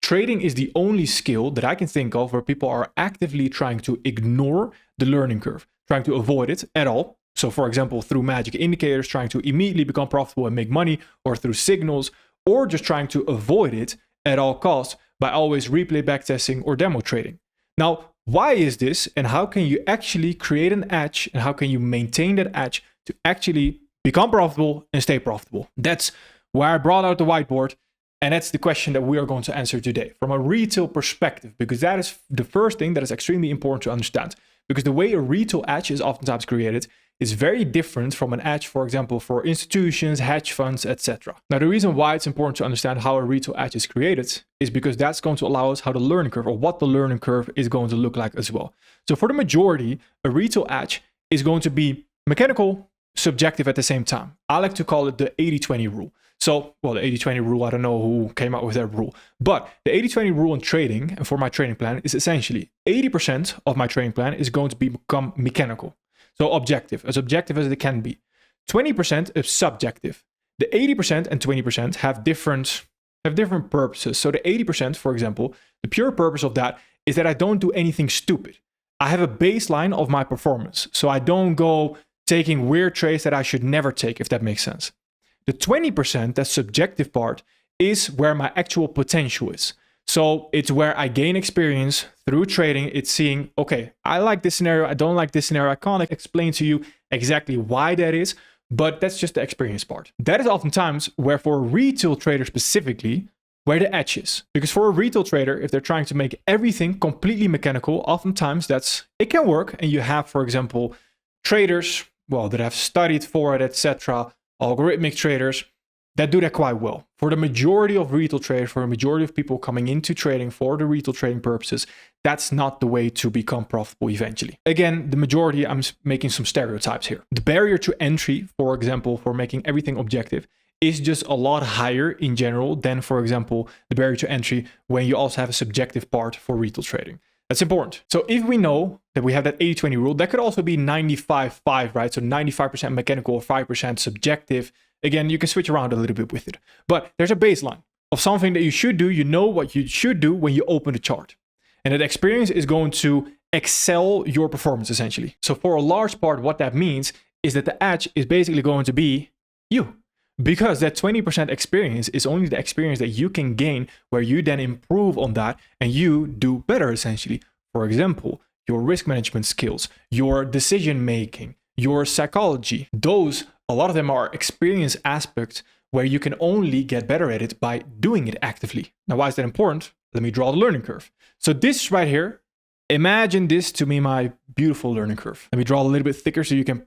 trading is the only skill that I can think of where people are actively trying to ignore the learning curve, trying to avoid it at all. So for example, through magic indicators, trying to immediately become profitable and make money, or through signals, or just trying to avoid it at all costs by always replay backtesting or demo trading. Now, why is this, and how can you actually create an edge, and how can you maintain that edge to actually become profitable and stay profitable? That's where I brought out the whiteboard, and that's the question that we are going to answer today from a retail perspective, because that is the first thing that is extremely important to understand. Because the way a retail edge is oftentimes created is very different from an edge, for example, for institutions, hedge funds, etc. Now, the reason why it's important to understand how a retail edge is created is because that's going to allow us how the learning curve, or what the learning curve is going to look like as well. So for the majority, a retail edge is going to be mechanical, subjective at the same time. I like to call it the 80-20 rule. So, well, the 80-20 rule, I don't know who came up with that rule, but the 80-20 rule in trading, and for my trading plan, is essentially 80% of my trading plan is going to become mechanical. So objective as it can be. 20% is subjective. The 80% and 20% have different purposes. So the 80%, for example, the pure purpose of that is that I don't do anything stupid. I have a baseline of my performance. So I don't go taking weird trades that I should never take, if that makes sense. The 20%, that subjective part, is where my actual potential is. So it's where I gain experience through trading. It's seeing, okay, I like this scenario, I don't like this scenario. I can't explain to you exactly why that is, but that's just the experience part. That is oftentimes where, for a retail trader specifically, where the edge is. Because for a retail trader, if they're trying to make everything completely mechanical, oftentimes it can work. And you have, for example, traders, well, that have studied for it, etc., algorithmic traders that do that quite well. For the majority of retail traders, for the majority of people coming into trading for the retail trading purposes, that's not the way to become profitable eventually. Again, the majority, I'm making some stereotypes here. The barrier to entry, for example, for making everything objective, is just a lot higher in general than, for example, the barrier to entry when you also have a subjective part for retail trading. That's important. So if we know that we have that 80-20 rule, that could also be 95-5, right? So 95% mechanical or 5% subjective. Again, you can switch around a little bit with it. But there's a baseline of something that you should do. You know what you should do when you open the chart. And that experience is going to excel your performance, essentially. So for a large part, what that means is that the edge is basically going to be you. Because that 20% experience is only the experience that you can gain, where you then improve on that and you do better, essentially. For example, your risk management skills, your decision making, your psychology. Those, a lot of them are experience aspects where you can only get better at it by doing it actively. Now, why is that important? Let me draw the learning curve. So this right here, imagine this to be my beautiful learning curve. Let me draw a little bit thicker so you can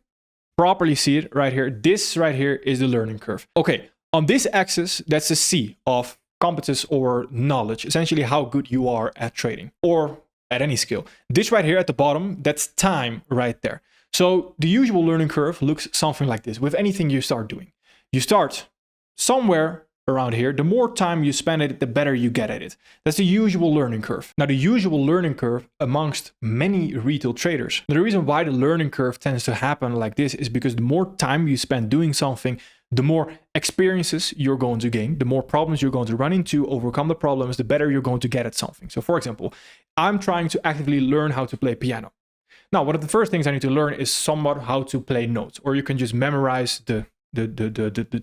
properly see it right here. This right here is the learning curve. Okay, on this axis, that's the C of competence or knowledge, essentially how good you are at trading or at any skill. This right here at the bottom, that's time right there. So the usual learning curve looks something like this with anything you start doing. You start somewhere around here. The more time you spend at it, the better you get at it. That's the usual learning curve. Now, the usual learning curve amongst many retail traders. Now, the reason why the learning curve tends to happen like this is because the more time you spend doing something, the more experiences you're going to gain, the more problems you're going to run into, overcome the problems, the better you're going to get at something. So for example, I'm trying to actively learn how to play piano. Now, one of the first things I need to learn is somewhat how to play notes, or you can just memorize the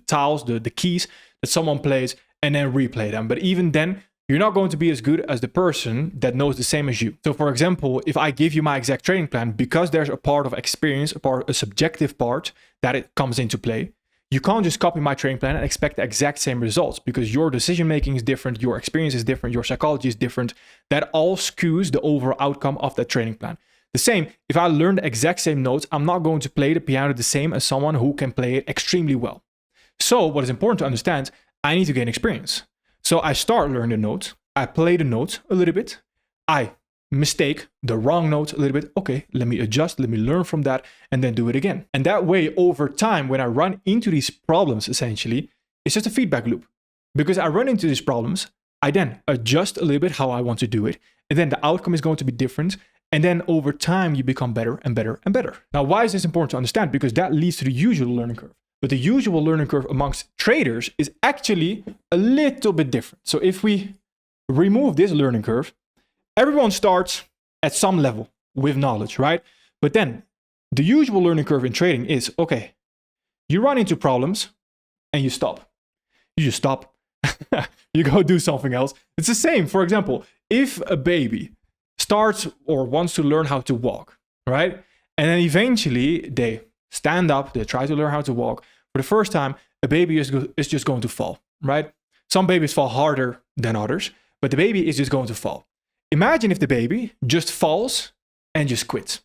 tiles, the keys that someone plays and then replay them. But even then, you're not going to be as good as the person that knows the same as you. So for example, if I give you my exact trading plan, because there's a part of experience, a subjective part that it comes into play, you can't just copy my trading plan and expect the exact same results, because your decision making is different, your experience is different, your psychology is different. That all skews the overall outcome of that trading plan. The same, if I learn the exact same notes, I'm not going to play the piano the same as someone who can play it extremely well. So what is important to understand, I need to gain experience. So I start learning the notes, I play the notes a little bit, I mistake the wrong note a little bit. Okay, let me adjust, let me learn from that, and then do it again. And that way, over time, when I run into these problems, essentially, it's just a feedback loop. Because I run into these problems, I then adjust a little bit how I want to do it, and then the outcome is going to be different. And then over time, you become better and better and better. Now, why is this important to understand? Because that leads to the usual learning curve. But the usual learning curve amongst traders is actually a little bit different. So if we remove this learning curve, everyone starts at some level with knowledge, right? But then the usual learning curve in trading is, okay, you run into problems and you stop. You just stop. You go do something else. It's the same. For example, if a baby starts or wants to learn how to walk, right? And then eventually they stand up, they try to learn how to walk. For the first time, a baby is just going to fall, right? Some babies fall harder than others, but the baby is just going to fall. Imagine if the baby just falls and just quits.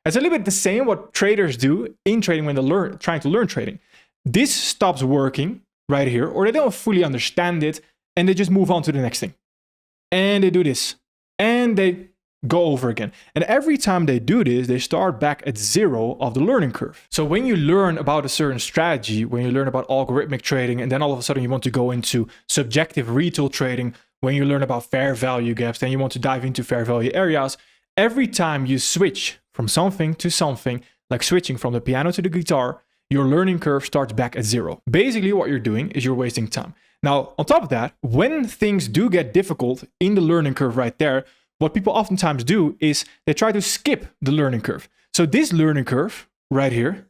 It's a little bit the same what traders do in trading when they're trying to learn trading. This stops working right here, or they don't fully understand it, and they just move on to the next thing. And they do this, and they go over again. And every time they do this, they start back at zero of the learning curve. So when you learn about a certain strategy, when you learn about algorithmic trading, and then all of a sudden you want to go into subjective retail trading, when you learn about fair value gaps, then you want to dive into fair value areas, every time you switch from something to something, like switching from the piano to the guitar, your learning curve starts back at zero. Basically, what you're doing is you're wasting time. Now, on top of that, when things do get difficult in the learning curve right there, what people oftentimes do is they try to skip the learning curve. So this learning curve right here,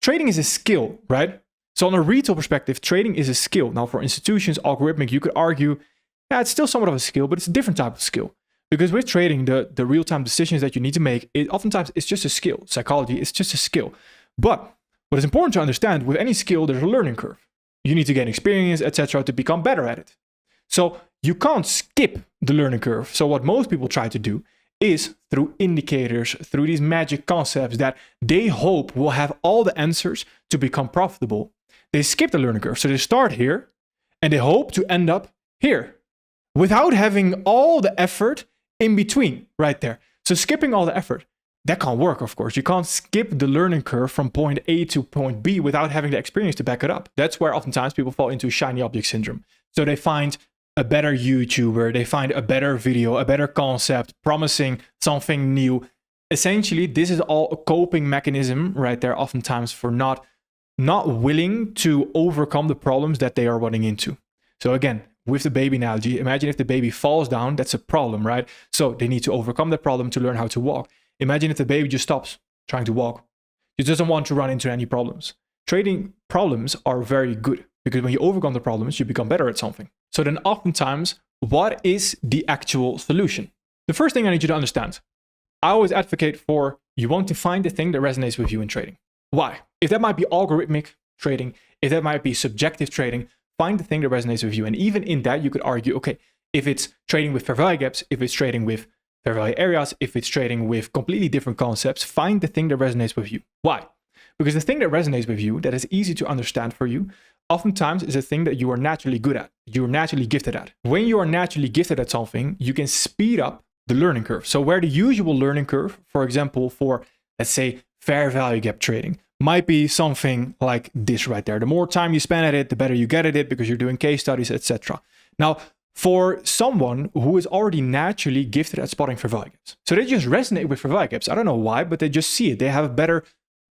trading is a skill, right? So on a retail perspective, trading is a skill. Now for institutions, algorithmic, you could argue, yeah, it's still somewhat of a skill, but it's a different type of skill. Because with trading, the real-time decisions that you need to make, oftentimes it's just a skill. Psychology is just a skill. But what is important to understand, with any skill, there's a learning curve. You need to gain experience, etc., to become better at it. So you can't skip the learning curve. So what most people try to do is through indicators, through these magic concepts that they hope will have all the answers to become profitable. They skip the learning curve. So they start here and they hope to end up here without having all the effort in between right there. So skipping all the effort, that can't work, of course. You can't skip the learning curve from point A to point B without having the experience to back it up. That's where oftentimes people fall into shiny object syndrome. So they find a better YouTuber, they find a better video, a better concept, promising something new. Essentially, this is all a coping mechanism right there, oftentimes for not willing to overcome the problems that they are running into. So again, with the baby analogy, imagine if the baby falls down, that's a problem, right? So they need to overcome that problem to learn how to walk. Imagine if the baby just stops trying to walk. He doesn't want to run into any problems. Trading problems are very good because when you overcome the problems, you become better at something. So then oftentimes, what is the actual solution? The first thing I need you to understand, I always advocate for you want to find the thing that resonates with you in trading. Why? If that might be algorithmic trading, if that might be subjective trading, find the thing that resonates with you. And even in that, you could argue, okay, if it's trading with fair value gaps, if it's trading with fair value areas, if it's trading with completely different concepts, find the thing that resonates with you. Why? Because the thing that resonates with you, that is easy to understand for you, oftentimes is a thing that you are naturally good at, you're naturally gifted at. When you are naturally gifted at something, you can speed up the learning curve. So where the usual learning curve, for example, for, let's say, fair value gap trading, might be something like this right there. The more time you spend at it, the better you get at it because you're doing case studies, etc. Now, for someone who is already naturally gifted at spotting fair value gaps, so they just resonate with fair value gaps. I don't know why, but they just see it. They have a better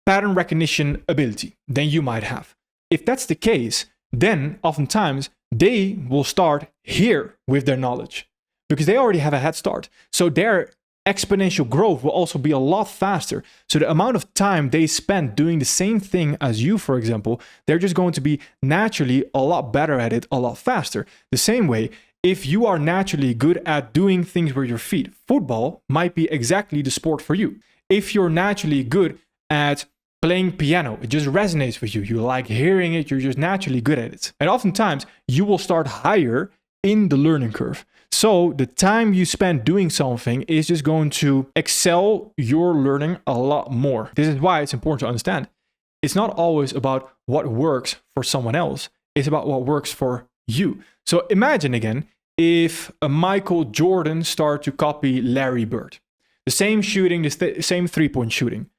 pattern recognition ability than you might have. If that's the case, then oftentimes they will start here with their knowledge because they already have a head start. So their exponential growth will also be a lot faster. So the amount of time they spend doing the same thing as you, for example, they're just going to be naturally a lot better at it a lot faster. The same way, if you are naturally good at doing things with your feet, football might be exactly the sport for you. If you're naturally good at playing piano, it just resonates with you. You like hearing it, you're just naturally good at it. And oftentimes you will start higher in the learning curve. So the time you spend doing something is just going to excel your learning a lot more. This is why it's important to understand. It's not always about what works for someone else. It's about what works for you. So imagine again, if a Michael Jordan started to copy Larry Bird, the same shooting, the same three-point shooting.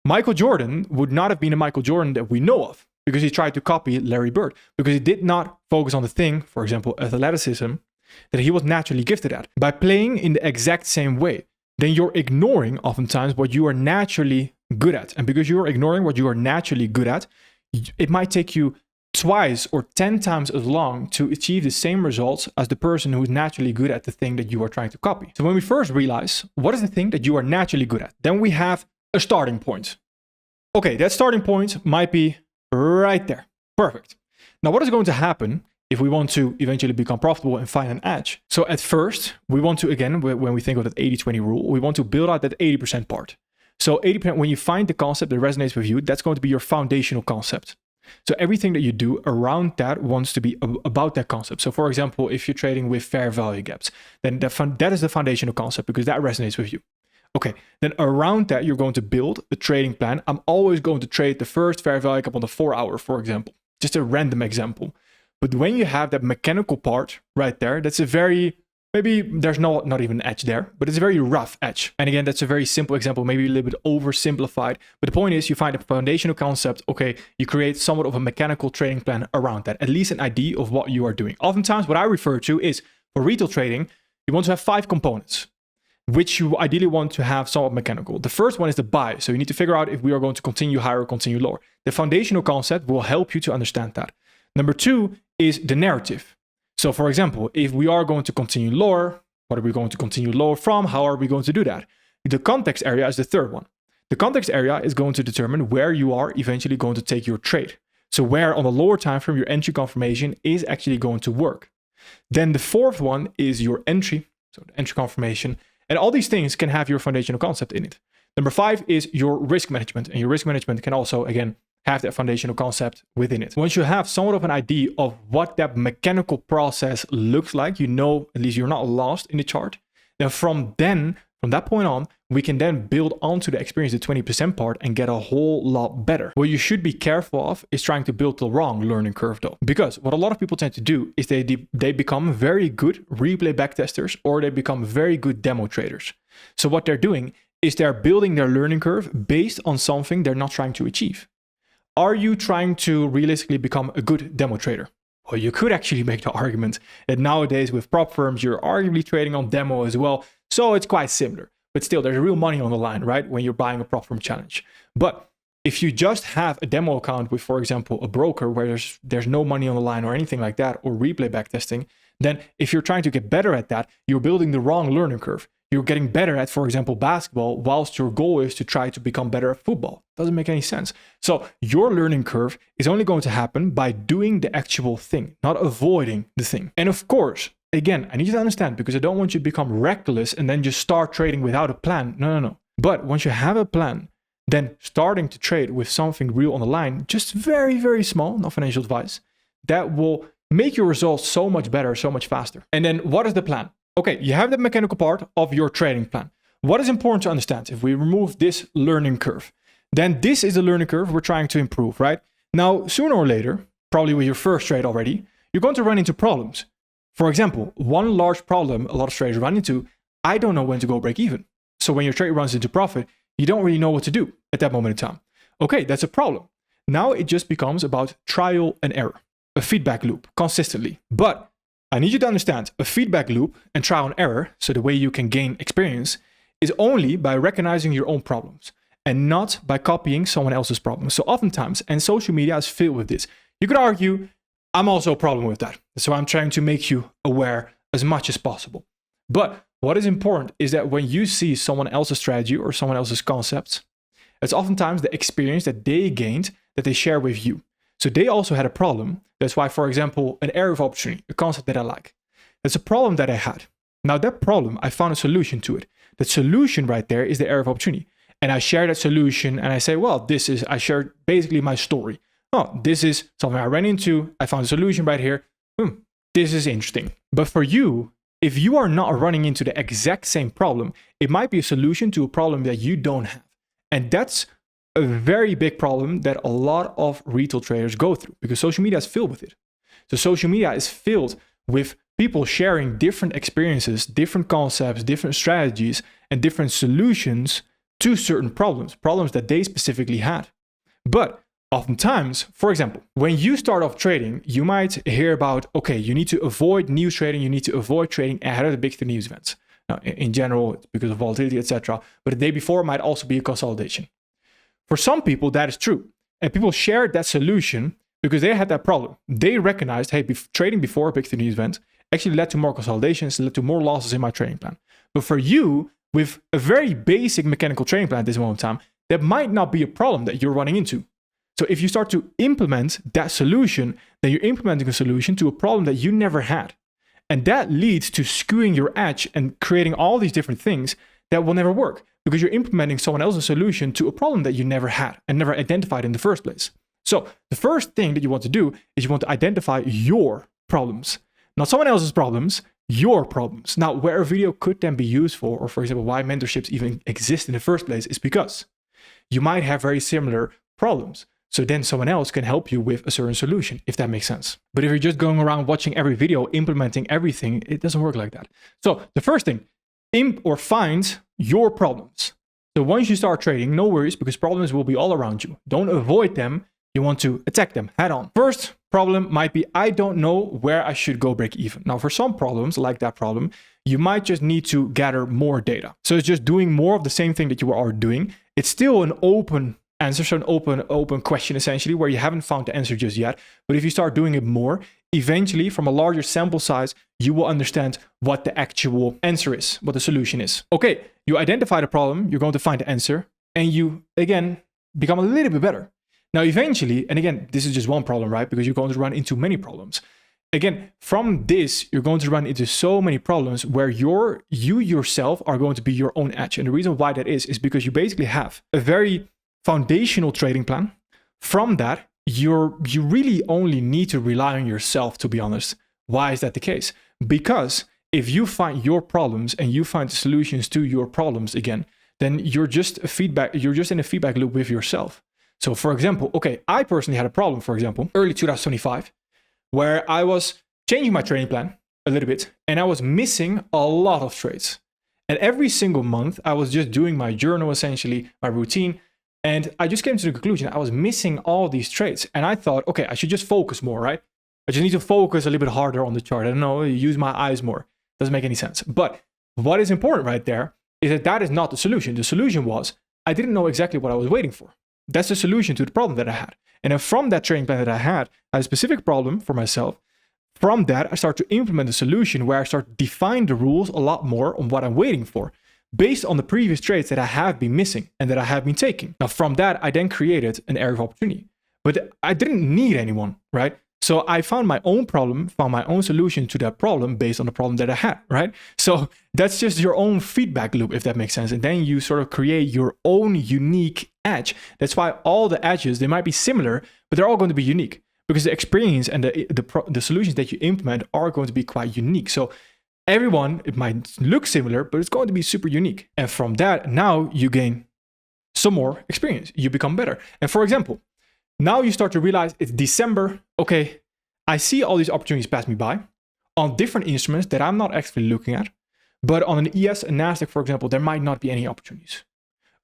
Michael Jordan would not have been a Michael Jordan that we know of because he tried to copy Larry Bird, because he did not focus on the thing, for example, athleticism, that he was naturally gifted at. By playing in the exact same way, then you're ignoring oftentimes what you are naturally good at. And because you're ignoring what you are naturally good at, it might take you twice or 10 times as long to achieve the same results as the person who is naturally good at the thing that you are trying to copy. So when we first realize what is the thing that you are naturally good at, then we have a starting point. Okay, that starting point might be right there. Perfect. Now, what is going to happen if we want to eventually become profitable and find an edge? So at first, we want to, again, when we think of that 80-20 rule, we want to build out that 80% part. So 80%, when you find the concept that resonates with you, that's going to be your foundational concept. So everything that you do around that wants to be about that concept. So for example, if you're trading with fair value gaps, then that is the foundational concept because that resonates with you. Okay, then around that, you're going to build a trading plan. I'm always going to trade the first fair value gap on the 4 hour, for example. Just a random example. But when you have that mechanical part right there, that's a very, maybe there's not even an edge there, but it's a very rough edge. And again, that's a very simple example, maybe a little bit oversimplified. But the point is you find a foundational concept, okay, you create somewhat of a mechanical trading plan around that, at least an idea of what you are doing. Oftentimes what I refer to is for retail trading, you want to have 5 components, which you ideally want to have somewhat mechanical. The first one is the buy. So you need to figure out if we are going to continue higher or continue lower. The foundational concept will help you to understand that. Number 2 is the narrative. So for example, if we are going to continue lower, what are we going to continue lower from? How are we going to do that? The context area is the third one. The context area is going to determine where you are eventually going to take your trade. So where on the lower time frame your entry confirmation is actually going to work. Then the fourth one is your entry, so the entry confirmation. And all these things can have your foundational concept in it. Number 5 is your risk management. And your risk management can also, again, have that foundational concept within it. Once you have somewhat of an idea of what that mechanical process looks like, you know, at least you're not lost in the chart. Then from that point on, we can then build onto the experience, the 20% part, and get a whole lot better. What you should be careful of is trying to build the wrong learning curve though. Because what a lot of people tend to do is they become very good replay backtesters, or they become very good demo traders. So what they're doing is they're building their learning curve based on something they're not trying to achieve. Are you trying to realistically become a good demo trader? Well, you could actually make the argument that nowadays with prop firms, you're arguably trading on demo as well. So it's quite similar, but still there's real money on the line, right? When you're buying a prop firm challenge. But if you just have a demo account with, for example, a broker where there's no money on the line or anything like that, or replay backtesting, then if you're trying to get better at that, you're building the wrong learning curve. You're getting better at, for example, basketball, whilst your goal is to try to become better at football. Doesn't make any sense. So your learning curve is only going to happen by doing the actual thing, not avoiding the thing. And of course, again, I need you to understand, because I don't want you to become reckless and then just start trading without a plan. No. But once you have a plan, then starting to trade with something real on the line, just very, very small, not financial advice, that will make your results so much better, so much faster. And then what is the plan? Okay, you have the mechanical part of your trading plan. What is important to understand? If we remove this learning curve, then this is the learning curve we're trying to improve, right? Now, sooner or later, probably with your first trade already, you're going to run into problems. For example, one large problem a lot of traders run into, I don't know when to go break even. So when your trade runs into profit, you don't really know what to do at that moment in time. Okay, that's a problem. Now it just becomes about trial and error, a feedback loop consistently. But I need you to understand, a feedback loop and trial and error, so the way you can gain experience, is only by recognizing your own problems and not by copying someone else's problems. So oftentimes, and social media is filled with this, you could argue, I'm also a problem with that. So I'm trying to make you aware as much as possible. But what is important is that when you see someone else's strategy or someone else's concepts, it's oftentimes the experience that they gained that they share with you. So they also had a problem. That's why, for example, an area of opportunity, a concept that I like, that's a problem that I had. Now that problem, I found a solution to it. That solution right there is the area of opportunity. And I share that solution and I say, well, I shared basically my story. Oh, this is something I ran into. I found a solution right here. This is interesting. But for you, if you are not running into the exact same problem, it might be a solution to a problem that you don't have. And that's a very big problem that a lot of retail traders go through, because social media is filled with it. So social media is filled with people sharing different experiences, different concepts, different strategies, and different solutions to certain problems that they specifically had. But oftentimes, for example, when you start off trading, you might hear about, okay, you need to avoid news trading, you need to avoid trading ahead of the big 3 news events. Now, in general, it's because of volatility, etc. But the day before might also be a consolidation. For some people, that is true. And people share that solution because they had that problem. They recognized, hey, trading before a big 3 event actually led to more consolidations, led to more losses in my trading plan. But for you, with a very basic mechanical trading plan at this moment in time, that might not be a problem that you're running into. So if you start to implement that solution, then you're implementing a solution to a problem that you never had. And that leads to skewing your edge and creating all these different things that will never work, because you're implementing someone else's solution to a problem that you never had and never identified in the first place. So the first thing that you want to do is you want to identify your problems, not someone else's problems, your problems. Now, where a video could then be useful, or for example, why mentorships even exist in the first place, is because you might have very similar problems. So then someone else can help you with a certain solution, if that makes sense. But if you're just going around watching every video, implementing everything, it doesn't work like that. So the first thing, find your problems. So once you start trading, no worries, because problems will be all around you. Don't avoid them. You want to attack them head on. First problem might be, I don't know where I should go break even. Now, for some problems like that problem, you might just need to gather more data. So it's just doing more of the same thing that you are doing. It's still an open answer, so an open question essentially, where you haven't found the answer just yet. But if you start doing it more, eventually from a larger sample size, you will understand what the actual answer is, what the solution is. Okay, you identify the problem, you're going to find the answer, and you, again, become a little bit better. Now, eventually, and again, this is just one problem, right? Because you're going to run into many problems. Again, from this, you're going to run into so many problems where you yourself are going to be your own edge. And the reason why that is because you basically have a very foundational trading plan. From that, you really only need to rely on yourself, to be honest. Why is that the case? Because if you find your problems and you find the solutions to your problems again, then you're just in a feedback loop with yourself. So for example, okay, I personally had a problem, for example, early 2025, where I was changing my trading plan a little bit and I was missing a lot of trades. And every single month, I was just doing my journal, essentially, my routine. And I just came to the conclusion I was missing all these trades. And I thought, okay, I should just focus more, right? I just need to focus a little bit harder on the chart. I don't know, use my eyes more. Doesn't make any sense. But what is important right there is that is not the solution. The solution was I didn't know exactly what I was waiting for. That's the solution to the problem that I had. And then from that trading plan that I had a specific problem for myself. From that, I start to implement a solution where I start to define the rules a lot more on what I'm waiting for, based on the previous trades that I have been missing and that I have been taking. Now, from that, I then created an area of opportunity. But I didn't need anyone, right? So I found my own problem, found my own solution to that problem based on the problem that I had, right? So that's just your own feedback loop, if that makes sense. And then you sort of create your own unique edge. That's why all the edges, they might be similar, but they're all going to be unique because the experience and the solutions that you implement are going to be quite unique. So everyone, it might look similar, but it's going to be super unique. And from that, now you gain some more experience. You become better. And for example, now you start to realize it's December. Okay, I see all these opportunities pass me by on different instruments that I'm not actually looking at. But on an ES and NASDAQ, for example, there might not be any opportunities.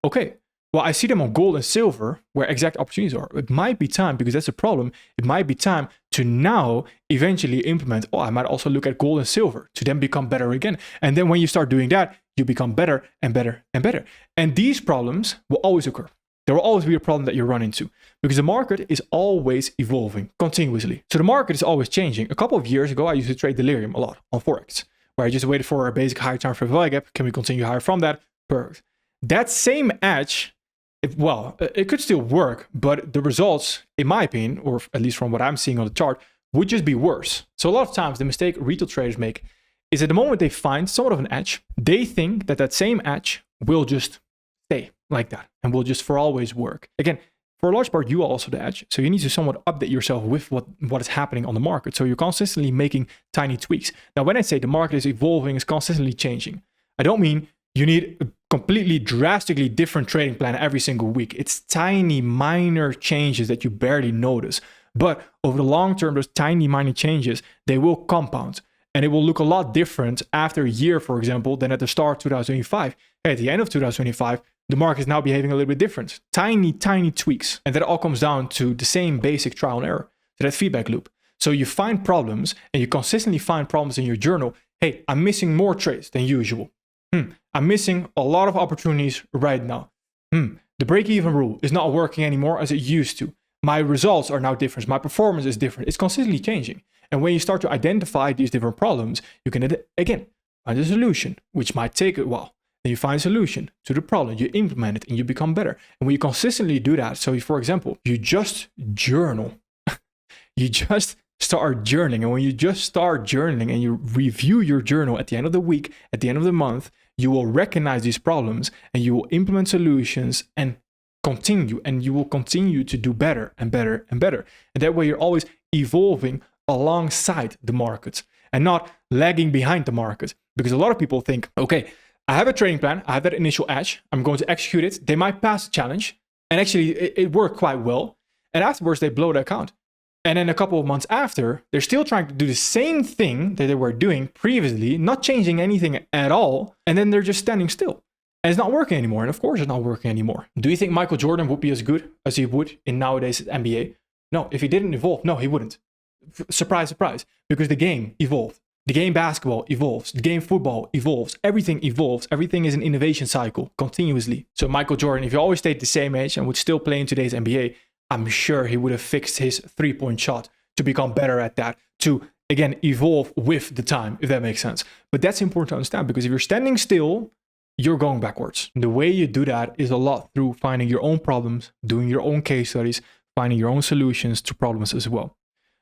Okay, well, I see them on gold and silver where exact opportunities are. It might be time, because that's a problem. It might be time to now eventually implement, oh, I might also look at gold and silver to then become better again. And then when you start doing that, you become better and better and better. And these problems will always occur. There will always be a problem that you run into because the market is always evolving continuously. So the market is always changing. A couple of years ago, I used to trade delirium a lot on Forex, where I just waited for a basic higher time frame value gap. Can we continue higher from that? Perfect. That same edge, it could still work, but the results, in my opinion, or at least from what I'm seeing on the chart, would just be worse. So a lot of times the mistake retail traders make is at the moment they find somewhat of an edge, they think that that same edge will just stay like that and will just for always work. Again, for a large part, you are also the edge. So you need to somewhat update yourself with what is happening on the market. So you're constantly making tiny tweaks. Now, when I say the market is evolving, it's constantly changing, I don't mean you need a completely drastically different trading plan every single week. It's tiny, minor changes that you barely notice. But over the long term, those tiny, minor changes, they will compound. And it will look a lot different after a year, for example, than at the start of 2025. Hey, at the end of 2025, the market is now behaving a little bit different. Tiny, tiny tweaks. And that all comes down to the same basic trial and error, to that feedback loop. So you find problems and you consistently find problems in your journal. Hey, I'm missing more trades than usual. I'm missing a lot of opportunities right now. The break-even rule is not working anymore as it used to. my results are now different. My performance is different. It's constantly changing. And when you start to identify these different problems, you can, again, find a solution, which might take a while. Then you find a solution to the problem, you implement it, and you become better. And when you consistently do that, so for example, you just journal, you just start journaling. And when you just start journaling and you review your journal at the end of the week, at the end of the month, you will recognize these problems and you will implement solutions and continue. And you will continue to do better and better and better. And that way you're always evolving alongside the market and not lagging behind the market. Because a lot of people think, okay, I have a training plan, I have that initial edge, I'm going to execute it. They might pass the challenge. And actually it worked quite well. And afterwards they blow the account. And then a couple of months after, they're still trying to do the same thing that they were doing previously, not changing anything at all. And then they're just standing still. And it's not working anymore. And of course it's not working anymore. Do you think Michael Jordan would be as good as he would in nowadays NBA? No, if he didn't evolve, no, he wouldn't. Surprise, surprise. Because the game evolved. The game basketball evolves. The game football evolves. Everything evolves. Everything is an innovation cycle continuously. So Michael Jordan, if he always stayed the same age and would still play in today's NBA, I'm sure he would have fixed his three-point shot to become better at that, to, again, evolve with the time, if that makes sense. But that's important to understand, because if you're standing still, you're going backwards. The way you do that is a lot through finding your own problems, doing your own case studies, finding your own solutions to problems as well.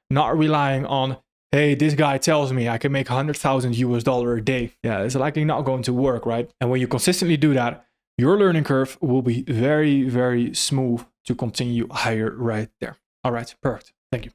Not relying on, hey, this guy tells me I can make $100,000 a day. Yeah, it's likely not going to work, right? And when you consistently do that, your learning curve will be very, very smooth to continue higher right there. All right, perfect. Thank you.